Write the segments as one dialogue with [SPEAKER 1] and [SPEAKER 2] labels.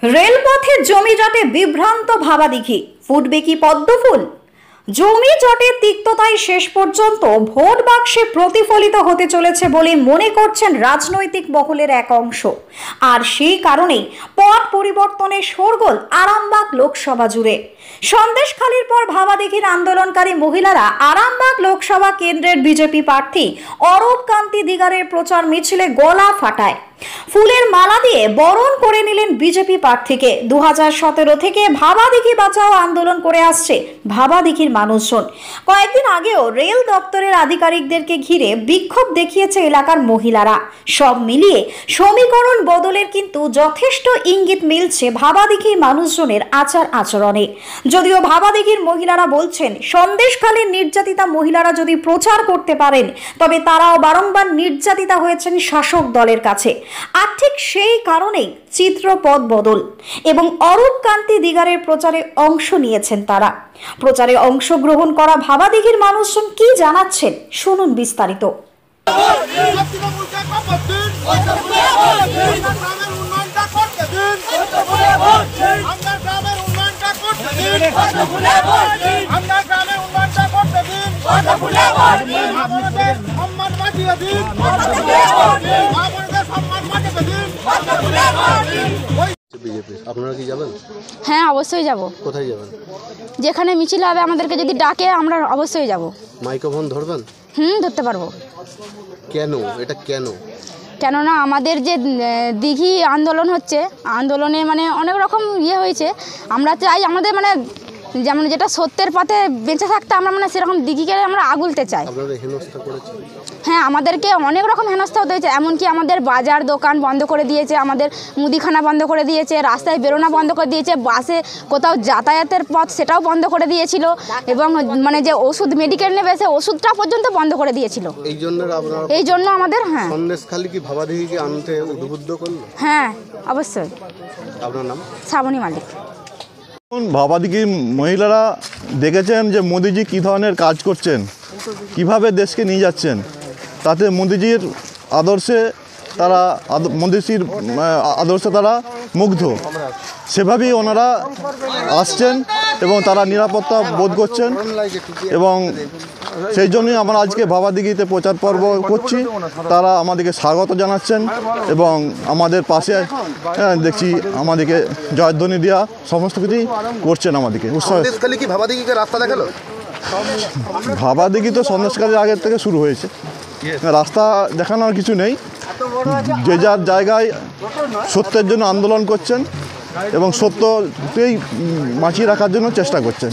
[SPEAKER 1] রেলপথে জমিজটে বিভ্রান্ত ভাবাদিঘি, ফুটবে কি পদ্মফুল? জমি জটের তিক্ততায় শেষ পর্যন্ত ভোট বাক্সে প্রতিফলিত হতে চলেছে বলে মনে করছেন রাজনৈতিক মহলের এক অংশ। আর সেই কারণেই পট পরিবর্তনের শোরগোল আরামবাগ লোকসভা জুড়ে। সন্দেশখালির পর ভাবাদিঘির আন্দোলনকারী মহিলারা আরামবাগ লোকসভা কেন্দ্রের বিজেপি প্রার্থী অরূপ কান্তি দিগারের প্রচার মিছিলে গলা ফাটায়। ফুলের মালা দিয়ে বরণ করে নিলেন বিজেপি প্রার্থীকে। 2017 থেকে ভাবাদিঘি বাঁচাও আন্দোলন করে আসছে ভাবাদিঘির মানুষজন। কয়েকদিন আগেও রেল দপ্তরের আধিকারিকদেরকে ঘিরে বিক্ষোভ দেখিয়েছে এলাকার মহিলারা। সব মিলিয়ে সমীকরণ বদলের কিন্তু যথেষ্ট ইঙ্গিত মিলছে ভাবাদিঘির মানুষজনের আচার আচরণে। যদিও ভাবাদিঘির মহিলারা বলছেন, সন্দেশখালীর নির্যাতিতা মহিলারা যদি প্রচার করতে পারেন তবে তারাও বারংবার নির্যাতিতা হয়েছেন শাসক দলের কাছে। আর ঠিক সেই কারণেই চিত্রপট বদল এবং অরূপ কান্তি দিগারের প্রচারে অংশ নিয়েছেন তারা। প্রচারে অংশগ্রহণ করা ভাবাদিঘির মানুষজন কি জানাচ্ছেন, শুনুন বিস্তারিত।
[SPEAKER 2] আপনারা কি যাবেন?
[SPEAKER 3] হ্যাঁ, অবশ্যই যাব।
[SPEAKER 2] কোথায় যাবেন?
[SPEAKER 3] যেখানে মিছিল হবে আমাদেরকে যদি ডাকে আমরা অবশ্যই যাব।
[SPEAKER 2] মাইক্রোফোন ধরবেন?
[SPEAKER 3] ধরতে পারবো।
[SPEAKER 2] কেন এটা কেন?
[SPEAKER 3] কেননা আমাদের যে দিঘি আন্দোলন হচ্ছে, আন্দোলনে মানে অনেক রকম হয়েছে। আমরা চাই আমাদের মানে যেমন যেটা সত্যের পথে বেঁচে থাকতে আমরা মানে সেরকম দিঘিকে আমরা আগুলতে চাই।
[SPEAKER 2] আপনাদের হেনস্থা করেছে?
[SPEAKER 3] হ্যাঁ, আমাদেরকে অনেক রকম হেনস্থা হতে হয়েছে। এমনকি আমাদের বাজার দোকান বন্ধ করে দিয়েছে, আমাদের মুদিখানা বন্ধ করে দিয়েছে, রাস্তায় বেরোনো বন্ধ করে দিয়েছে, বাসে কোথাও যাতায়াতের পথ সেটাও বন্ধ করে দিয়েছিল এবং মানে যে ওষুধ মেডিকেল নেবে সে ওষুধটা পর্যন্ত বন্ধ করে দিয়েছিল। এই জন্য আমাদের
[SPEAKER 2] সন্দেশখালী কি ভাবাদিঘিকে আনতে উদ্বুদ্ধ করলো?
[SPEAKER 3] হ্যাঁ, অবশ্যই।
[SPEAKER 2] আপনার নাম?
[SPEAKER 3] শ্রাবণী মালিক।
[SPEAKER 4] ভাবাদিঘির মহিলারা দেখেছেন যে মোদিজি কী ধরনের কাজ করছেন, কিভাবে দেশকে নিয়ে যাচ্ছেন। তাতে মোদিজির আদর্শে তারা মুগ্ধ। সেভাবেই ওনারা আসছেন এবং তারা নিরাপত্তা বোধ করছেন এবং সেই জন্যই আমরা আজকে ভাবাদিঘিতে প্রচার পর্ব করছি। তারা আমাদেরকে স্বাগত জানাচ্ছেন এবং আমাদের পাশে দেখছি আমাদেরকে জয়ধ্বনি দেওয়া সমস্ত কিছুই করছেন আমাদেরকে উৎসাহ।
[SPEAKER 2] কি ভাবাদিঘিকে রাস্তা দেখালো?
[SPEAKER 4] ভাবাদিঘি তো সন্দেশখালীর আগের থেকে শুরু হয়েছে, রাস্তা দেখানোর কিছু নেই। যে যার জায়গায় সত্যের জন্য আন্দোলন করছেন এবং সত্যকেই বাঁচিয়ে রাখার জন্য চেষ্টা করছেন।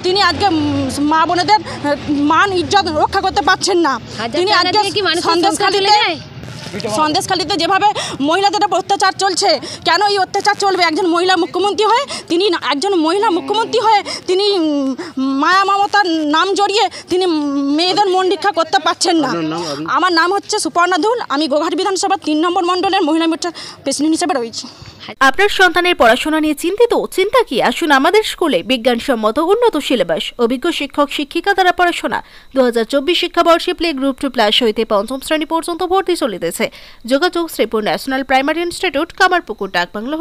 [SPEAKER 5] তিনি আজকে মা বোনেদের মান ইজ্জত রক্ষা করতে পারছেন না। তিনি আজকে সন্দেশখালীতে যেভাবে মহিলাদের অত্যাচার চলছে, কেন এই অত্যাচার চলবে? একজন মহিলা মুখ্যমন্ত্রী হয়ে তিনি মায়া মমতার নাম জড়িয়ে তিনি মেয়েদের মন রক্ষা করতে পারছেন না। আমার নাম হচ্ছে সুপর্ণা ধুল। আমি গোঘাট বিধানসভার 3 নম্বর মণ্ডলের মহিলা মোর্চার প্রেসিডেন্ট হিসেবে রয়েছি।
[SPEAKER 6] আপনার সন্তানের পড়াশোনা নিয়ে চিন্তিত? চিন্তা কি? আসুন আমাদের স্কুলে বিজ্ঞানসম্মত উন্নত সিলেবাস, অভিজ্ঞ শিক্ষক শিক্ষিকা দ্বারা পড়াশোনা। 2024 শিক্ষাবর্ষে প্লে গ্রুপ 2+ হইতে 5ম শ্রেণী পর্যন্ত ভর্তি চলিতেছে। যোগাযোগ Sripur national primary institute, Kamarpukur, ডাকবাংলো।